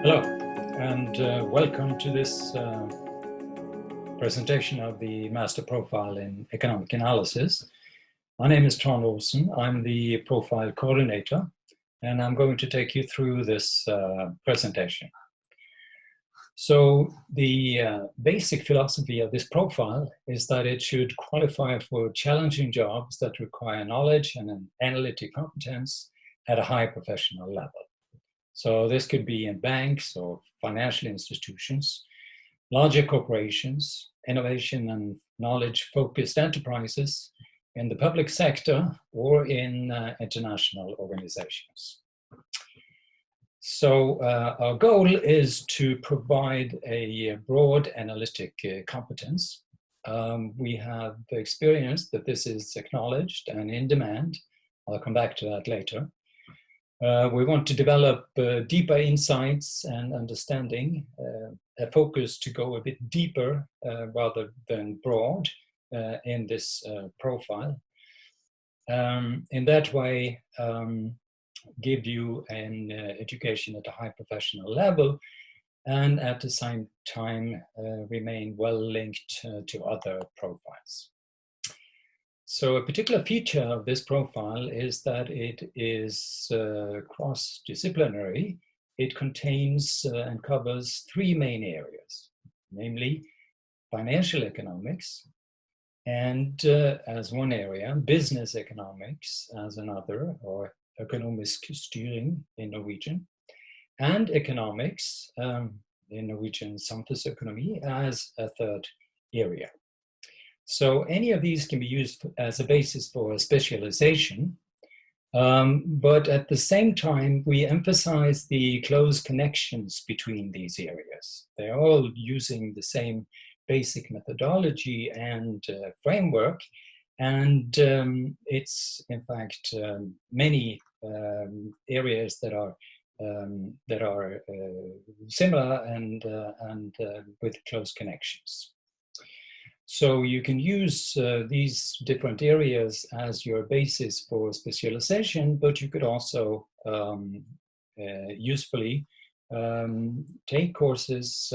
Hello, and welcome to this presentation of the Master Profile in Economic Analysis. My name is Trond Olsen. I'm the Profile Coordinator, and I'm going to take you through this presentation. So the basic philosophy of this profile is that it should qualify for challenging jobs that require knowledge and an analytic competence at a high professional level. So this could be in banks or financial institutions, larger corporations, innovation and knowledge-focused enterprises in the public sector or in international organizations. So our goal is to provide a broad analytic competence. We have experienced that this is acknowledged and in demand. I'll come back to that later. We want to develop deeper insights and understanding, a focus to go a bit deeper rather than broad in this profile. In that way, give you an education at a high professional level and at the same time remain well linked to other profiles. So a particular feature of this profile is that it is cross-disciplinary. It contains and covers three main areas, namely financial economics, and as one area, business economics as another, or Økonomisk in Norwegian, and economics, in Norwegian samfunnsøkonomi, as a third area. So any of these can be used as a basis for a specialization, but at the same time, we emphasize the close connections between these areas. They're all using the same basic methodology and framework, and it's in fact many areas that are similar and with close connections. So you can use these different areas as your basis for specialization, but you could also usefully take courses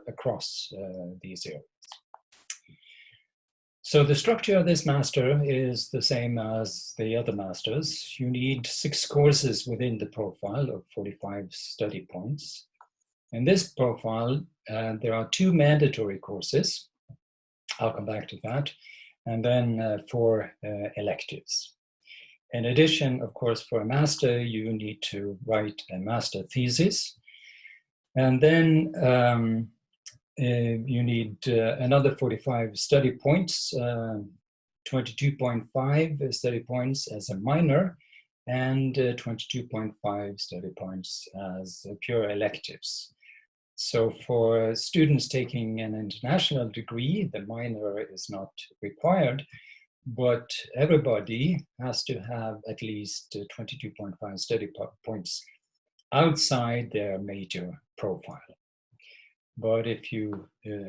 across these areas. So the structure of this master is the same as the other masters. You need 6 courses within the profile of 45 study points. In this profile, there are 2 mandatory courses. I'll come back to that. And then 4 electives. In addition, of course, for a master, you need to write a master thesis. And then you need another 45 study points, 22.5 study points as a minor, and 22.5 study points as pure electives. So for students taking an international degree, the minor is not required, but everybody has to have at least 22.5 study points outside their major profile. But if you,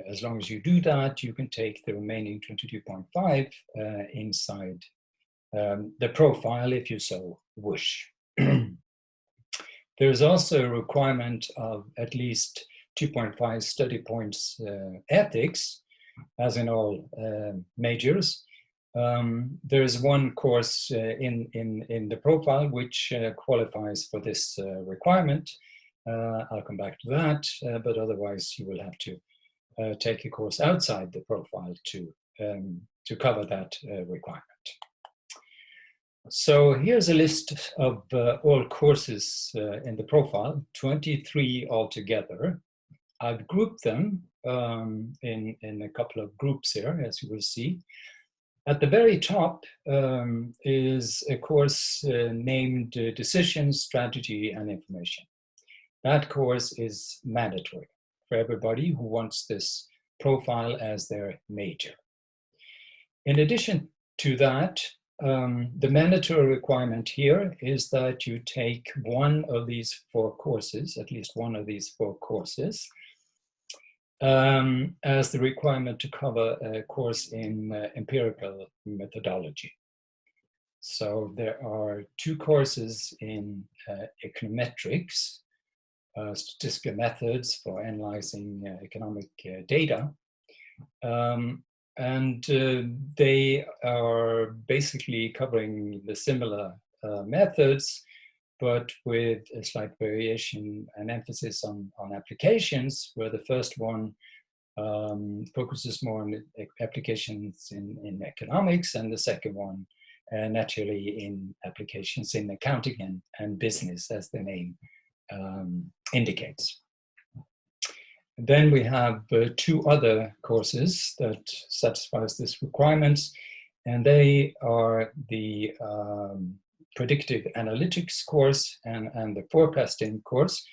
as long as you do that, you can take the remaining 22.5 inside the profile if you so wish. There's also a requirement of at least 2.5 study points ethics, as in all majors. There's one course in the profile which qualifies for this requirement. I'll come back to that, but otherwise you will have to take a course outside the profile to cover that requirement. So here's a list of all courses in the profile, 23 altogether. I've grouped them in a couple of groups here, as you will see. At the very top is a course named Decisions, Strategy, and Information. That course is mandatory for everybody who wants this profile as their major. In addition to that, the mandatory requirement here is that you take one of these 4 courses, at least one of these 4 courses, as the requirement to cover a course in empirical methodology. So there are 2 courses in econometrics, statistical methods for analyzing economic data. And they are basically covering the similar methods, but with a slight variation and emphasis on applications, where the first one focuses more on applications in economics, and the second one naturally in applications in accounting and business, as the name indicates. Then we have two other courses that satisfies this requirements, and they are the Predictive Analytics course and the Forecasting course,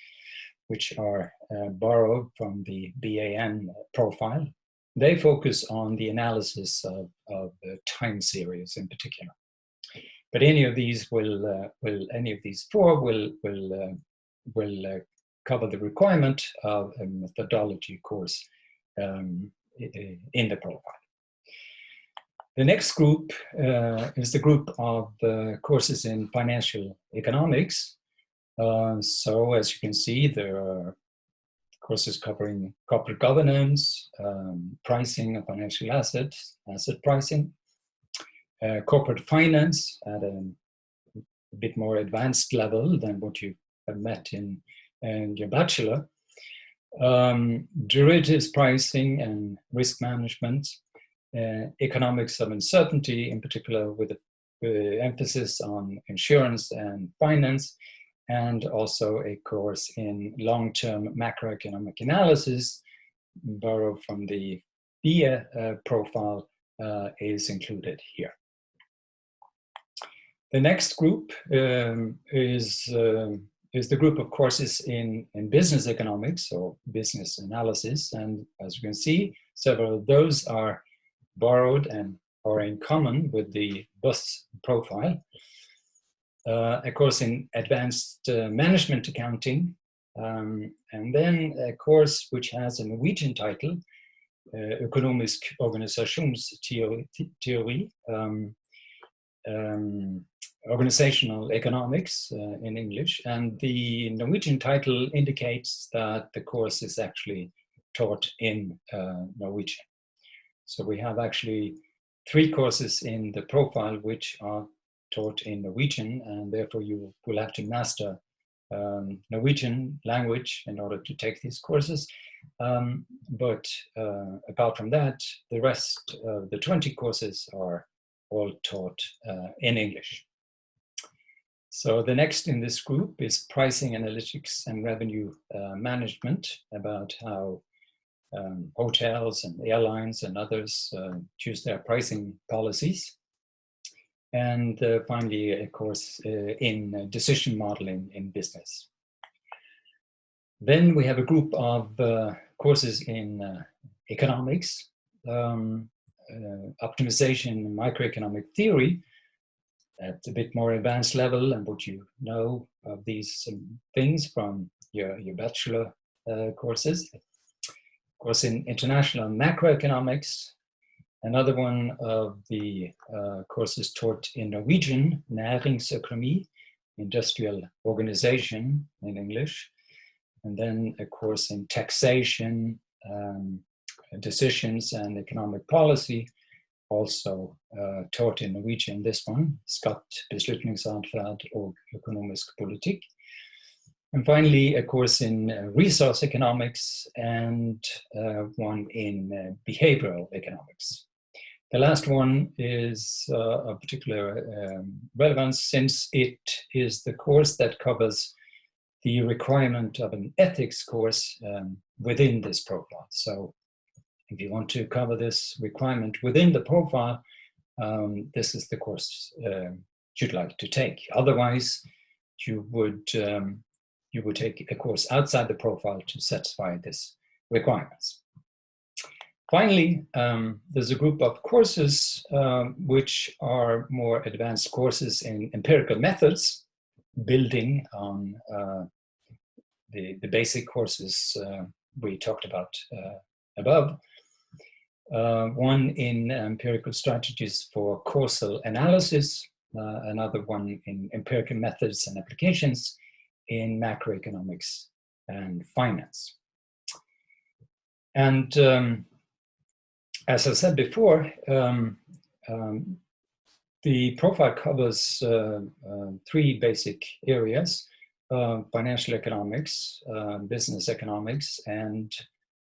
which are borrowed from the BAN profile. They focus on the analysis of time series in particular. But any of these any of these four will cover the requirement of a methodology course in the profile. The next group is the group of courses in financial economics. So as you can see, there are courses covering corporate governance, pricing of financial assets, asset pricing, corporate finance at a bit more advanced level than what you have met in your bachelor, derivatives pricing and risk management, economics of uncertainty, in particular with emphasis on insurance and finance, and also a course in long-term macroeconomic analysis, borrowed from the BIA profile, is included here. The next group is the group of courses in business economics or business analysis, and as you can see, several of those are borrowed and are in common with the BUS profile. A course in advanced management accounting, and then a course which has a Norwegian title, Økonomisk organisasjonsteori, organizational economics in English, and the Norwegian title indicates that the course is actually taught in Norwegian. So we have actually 3 courses in the profile which are taught in Norwegian, and therefore you will have to master Norwegian language in order to take these courses. But apart from that, the rest of the 20 courses are all taught in English. So the next in this group is pricing analytics and revenue management, about how hotels and airlines and others choose their pricing policies. And finally, a course in decision modeling in business. Then we have a group of courses in economics, optimization, microeconomic theory at a bit more advanced level, and what you know of these things from your bachelor courses. Of course, in international macroeconomics. Another one of the courses taught in Norwegian, næringsøkonomi, industrial organization in English. And then a course in taxation, decisions and economic policy, also taught in Norwegian. This one, skatt, beslutningsadferd og økonomisk politikk. And finally, a course in resource economics and one in behavioral economics. The last one is of particular relevance, since it is the course that covers the requirement of an ethics course within this profile. So if you want to cover this requirement within the profile, this is the course you'd like to take. Otherwise, you would take a course outside the profile to satisfy this requirements. Finally, there's a group of courses which are more advanced courses in empirical methods, building on the basic courses we talked about above. One in empirical strategies for causal analysis, another one in empirical methods and applications in macroeconomics and finance. And as I said before, the profile covers three basic areas: financial economics, business economics, and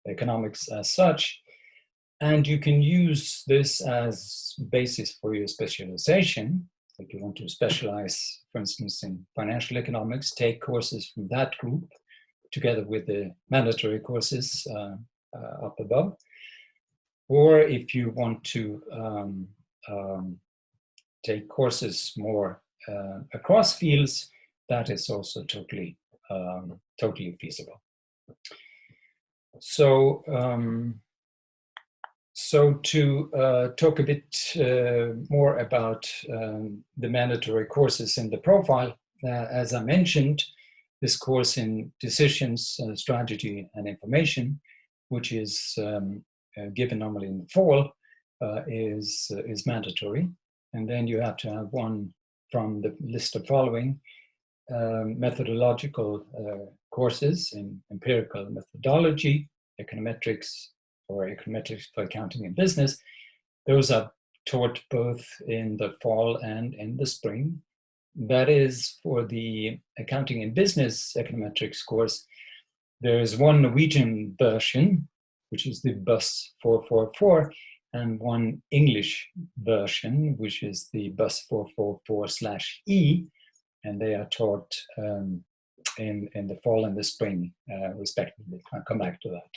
economics as such. And you can use this as basis for your specialization. If you want to specialize, for instance, in financial economics, take courses from that group together with the mandatory courses up above. Or if you want to take courses more across fields, that is also totally feasible. So, to talk a bit more about the mandatory courses in the profile, as I mentioned, this course in decisions, strategy, and information, which is given normally in the fall, is mandatory. And then you have to have one from the list of following methodological courses in empirical methodology, econometrics, or econometrics for accounting and business. Those are taught both in the fall and in the spring. That is, for the accounting and business econometrics course, there is one Norwegian version, which is the BUS 444, and one English version, which is the BUS 444/E, and they are taught in the fall and the spring, respectively. I'll come back to that.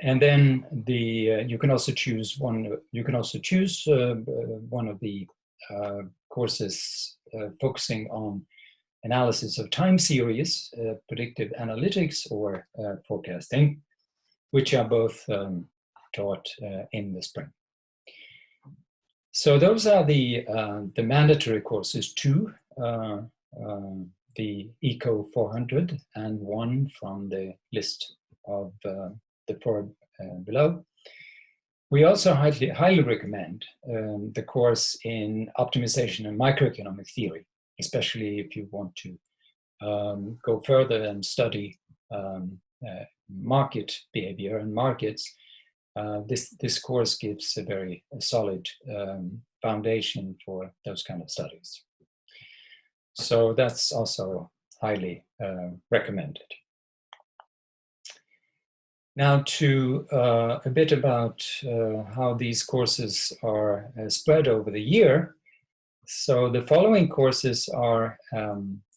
And then you can also choose one. You can also choose one of the courses focusing on analysis of time series, predictive analytics, or forecasting, which are both taught in the spring. So those are the mandatory courses: two, the ECO 400, and one from the list of the four below. We also highly recommend the course in optimization and microeconomic theory, especially if you want to go further and study market behavior and markets. This course gives a very solid foundation for those kind of studies. So that's also highly recommended. Now to a bit about how these courses are spread over the year. So the following courses are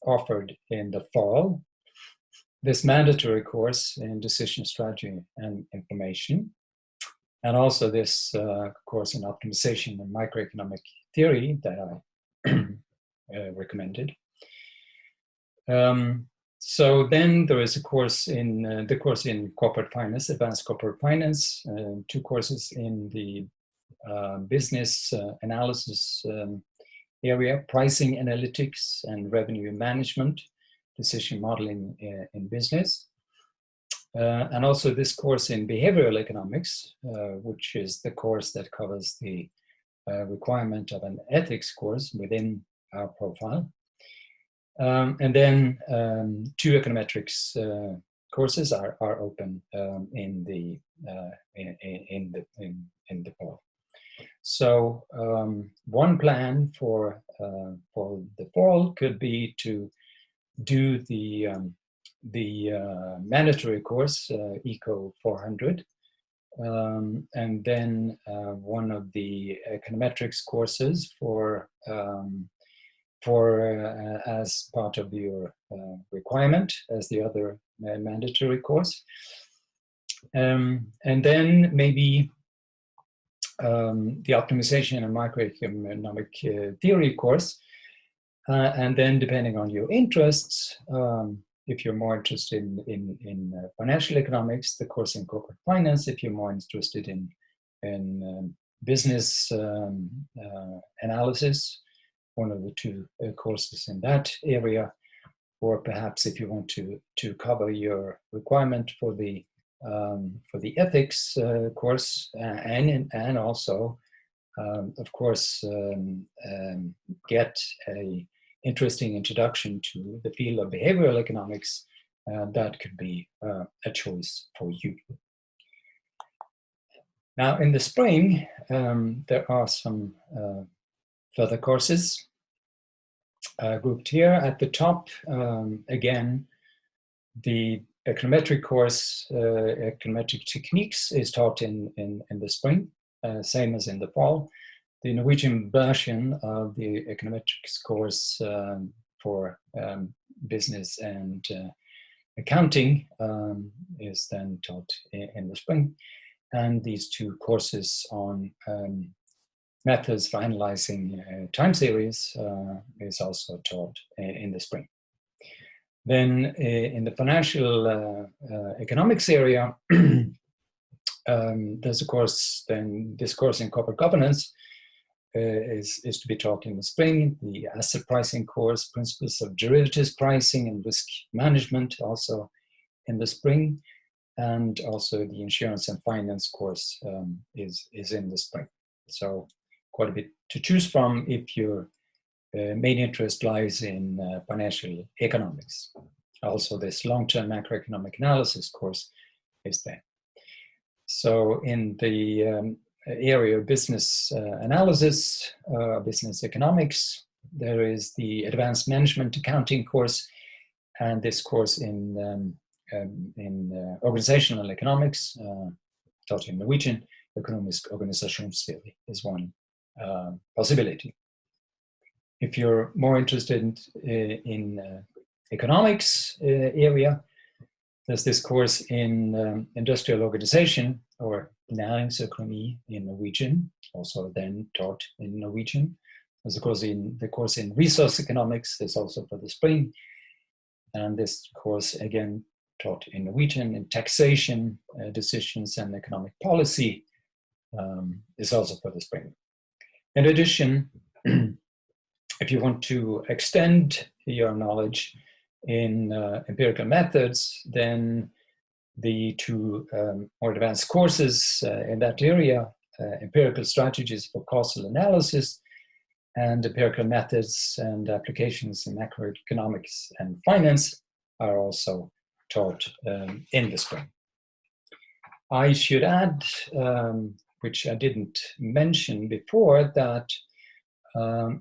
offered in the fall. This mandatory course in decision strategy and information, and also this course in optimization and microeconomic theory that I recommended. So then there is a course in the course in corporate finance, advanced corporate finance, two courses in the business analysis area, pricing analytics and revenue management, decision modeling in business. And also this course in behavioral economics, which is the course that covers the requirement of an ethics course within our profile. And then two econometrics courses are open in the fall. So one plan for the fall could be to do the mandatory course ECO 400, and then one of the econometrics courses for as part of your requirement as the other mandatory course, and then maybe the optimization and microeconomic theory course, and then depending on your interests, if you're more interested in financial economics, the course in corporate finance. If you're more interested in business analysis, one of the two courses in that area, or perhaps if you want to cover your requirement for the ethics course, and also of course get a interesting introduction to the field of behavioral economics, that could be a choice for you. Now, in the spring, there are some further courses grouped here. At the top, again, the econometric course, econometric techniques, is taught in the spring, same as in the fall. The Norwegian version of the econometrics course for business and accounting is then taught in the spring. And these two courses on methods for analyzing time series is also taught in the spring. Then in the financial economics area, there's a course, then this course in corporate governance is to be taught in the spring. The asset pricing course, principles of derivatives pricing and risk management, also in the spring. And also the insurance and finance course is in the spring. So quite a bit to choose from if your main interest lies in financial economics. Also, this long-term macroeconomic analysis course is there. So in the area of business analysis, business economics, there is the advanced management accounting course, and this course in organizational economics, taught in Norwegian. Økonomisk organisasjonstheory is one possibility. If you're more interested in economics area, there's this course in industrial organization, or næringsøkonomi in Norwegian, also then taught in Norwegian. There's the course in resource economics, is also for the spring. And this course, again, taught in Norwegian. In taxation, decisions and economic policy is also for the spring. In addition, if you want to extend your knowledge in empirical methods, then the two more advanced courses in that area, empirical strategies for causal analysis and empirical methods and applications in macroeconomics and finance, are also taught in the spring. I should add, which I didn't mention before, that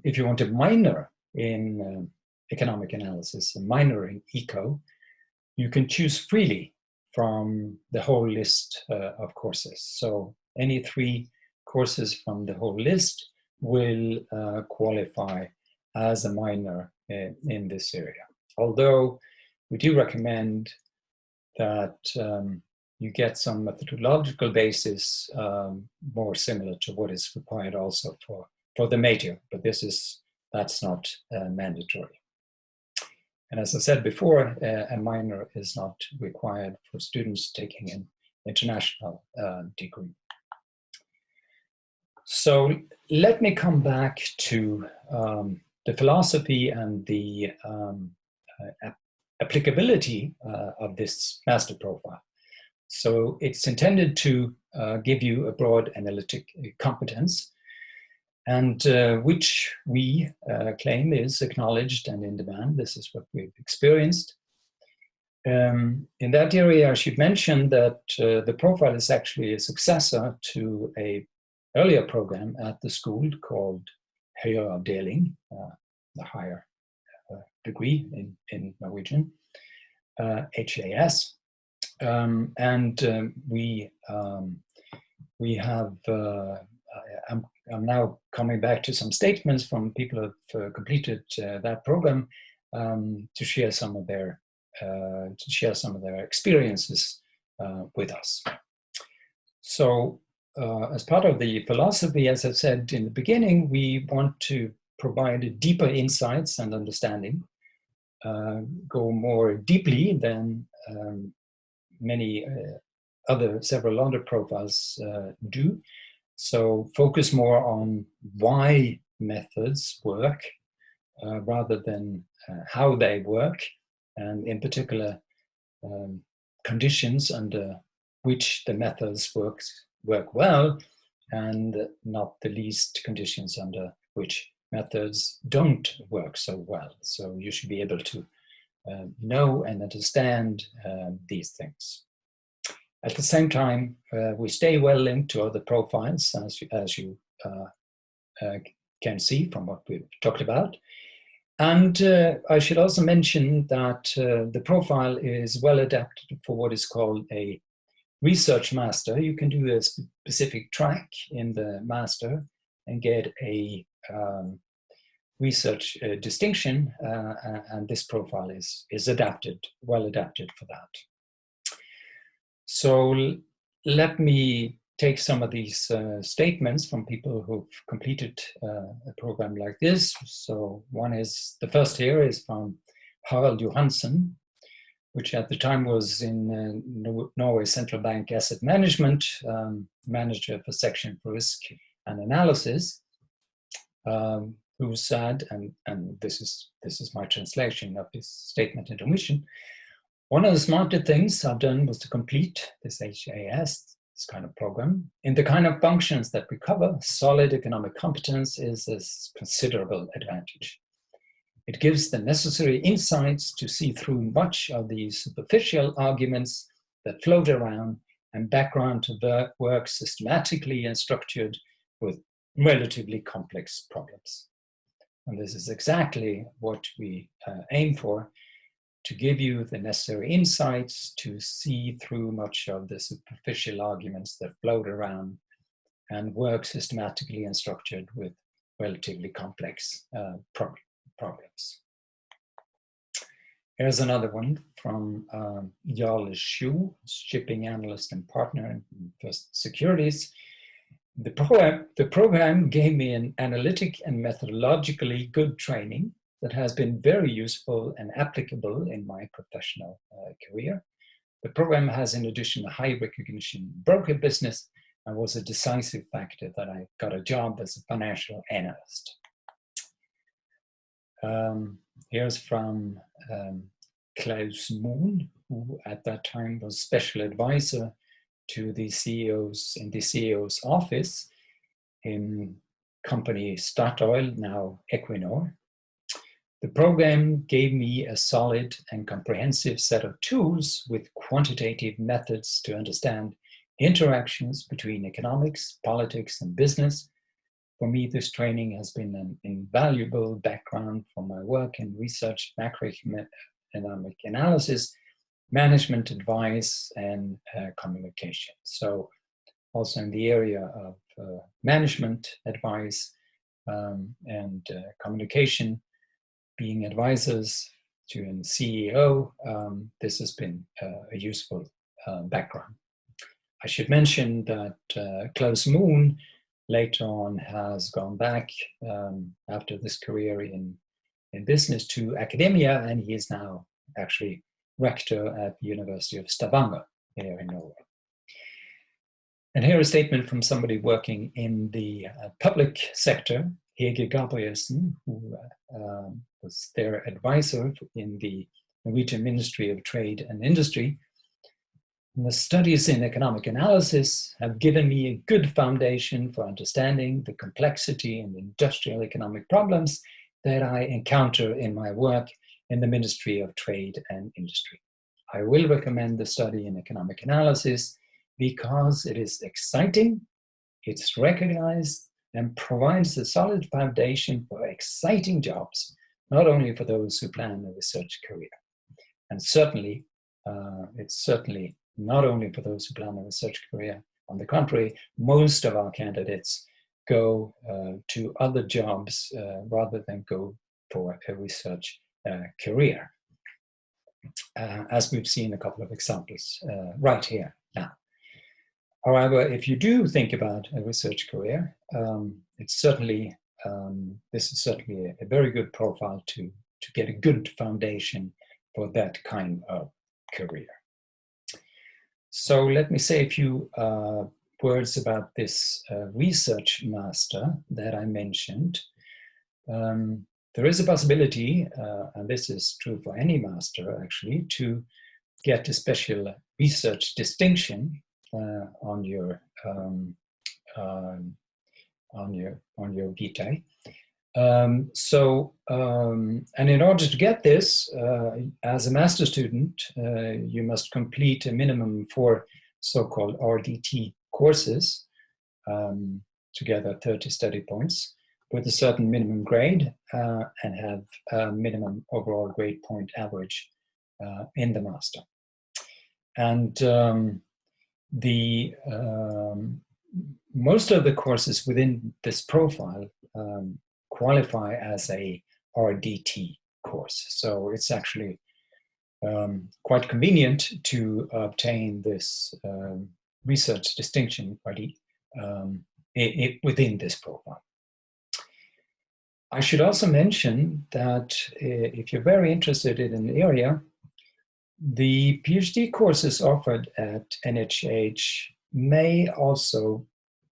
if you want a minor in economic analysis, a minor in eco, you can choose freely from the whole list of courses. So any 3 courses from the whole list will qualify as a minor in this area. Although we do recommend that you get some methodological basis more similar to what is required also for the major, but that's not mandatory. And as I said before, a minor is not required for students taking an international degree. So let me come back to the philosophy and the applicability of this master profile. So it's intended to give you a broad analytic competence, and which we claim is acknowledged and in demand. This is what we've experienced. In that area, I should mention that the profile is actually a successor to an earlier program at the school called Høyere avdeling, the higher degree in Norwegian, HAS. We have, I'm now coming back to some statements from people who have completed that program to share some of their experiences with us. So as part of the philosophy, as I said in the beginning, we want to provide deeper insights and understanding, go more deeply than several other profiles do. So focus more on why methods work rather than how they work, and in particular conditions under which the methods work well, and not the least conditions under which methods don't work so well. So you should be able to know and understand these things. At the same time, we stay well linked to other profiles, as you can see from what we've talked about. And I should also mention that the profile is well adapted for what is called a research master. You can do a specific track in the master and get a research distinction, and this profile is adapted, well adapted for that. So let me take some of these statements from people who've completed a program like this. So one is, the first here is from Harald Johansen, which at the time was in Norway Central Bank Asset Management, manager for section for risk and analysis, who said, and this is my translation of this statement in Norwegian, one of the smarter things I've done was to complete this HAS, this kind of program. In the kind of functions that we cover, solid economic competence is a considerable advantage. It gives the necessary insights to see through much of the superficial arguments that float around and background to work systematically and structured with relatively complex problems. And this is exactly what we aim for, to give you the necessary insights to see through much of the superficial arguments that float around and work systematically and structured with relatively complex problems. Here's another one from Jarle Schuh, shipping analyst and partner in First Securities. The program gave me an analytic and methodologically good training that has been very useful and applicable in my professional career. The program has, in addition, a high recognition broker business and was a decisive factor that I got a job as a financial analyst. Here's from Klaus Moon, who at that time was special advisor to the CEO's in the CEO's office in company Statoil, now Equinor. The program gave me a solid and comprehensive set of tools with quantitative methods to understand interactions between economics, politics, and business. For me, this training has been an invaluable background for my work in research, macroeconomic analysis, management advice, and communication. So also in the area of management advice and communication, being advisors to a CEO, this has been a useful background. I should mention that Klaus Moon later on has gone back after this career in business to academia, and he is now actually rector at the University of Stavanger here in Norway. And here a statement from somebody working in the public sector, Hege Gabrielsen, who was their advisor in the Norwegian Ministry of Trade and Industry. And the studies in economic analysis have given me a good foundation for understanding the complexity and industrial economic problems that I encounter in my work in the Ministry of Trade and Industry. I will recommend the study in economic analysis because it is exciting, it's recognized, and provides a solid foundation for exciting jobs, not only for those who plan a research career. And certainly, it's certainly not only for those who plan a research career. On the contrary, most of our candidates go to other jobs rather than go for a research career, as we've seen a couple of examples right here now. However, if you do think about a research career, it's certainly this is certainly a very good profile to get a good foundation for that kind of career. So let me say a few words about this research master that I mentioned. There is a possibility, and this is true for any master actually, to get a special research distinction on your vitae. And in order to get this, as a master student, you must complete a minimum 4 so-called RDT courses, together 30 study points, with a certain minimum grade, and have a minimum overall grade point average in the master. And most of the courses within this profile qualify as a RDT course. So it's actually quite convenient to obtain this research distinction within this profile. I should also mention that if you're very interested in an area, the PhD courses offered at NHH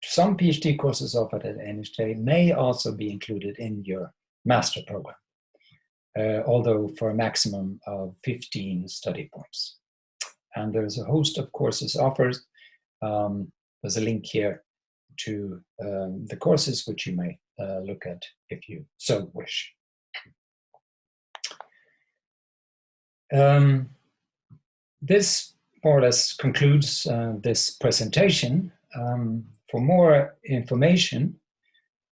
some PhD courses offered at NHJ may also be included in your master program, although for a maximum of 15 study points. And there's a host of courses offered. There's a link here to the courses which you may look at if you so wish. This more or less concludes this presentation. For more information,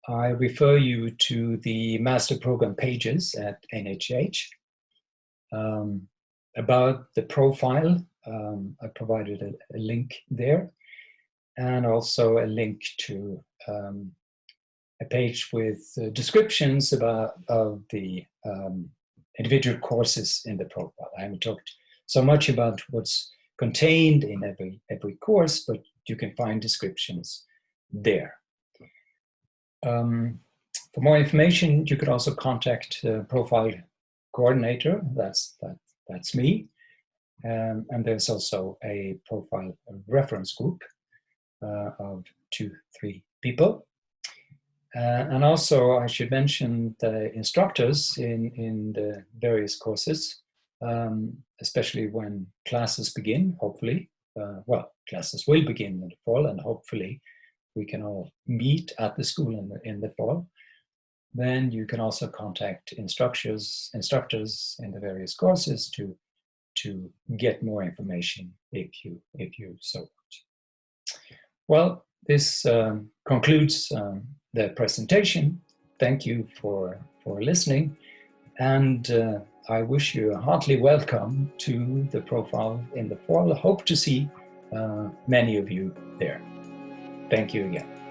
I refer you to the master program pages at NHH. About the profile, I provided a link there, and also a link to a page with descriptions of the individual courses in the profile. I haven't talked so much about what's contained in every course, but you can find descriptions there. For more information, you could also contact the profile coordinator. That's me. And there's also a profile reference group of 2-3 people. And also, I should mention the instructors in the various courses, especially when classes begin, hopefully. Classes will begin in the fall, and hopefully we can all meet at the school in the fall. Then you can also contact instructors in the various courses to get more information if you so want. Well, this concludes the presentation. Thank you for listening, and I wish you a heartily welcome to the profile in the fall. I hope to see many of you there. Thank you again.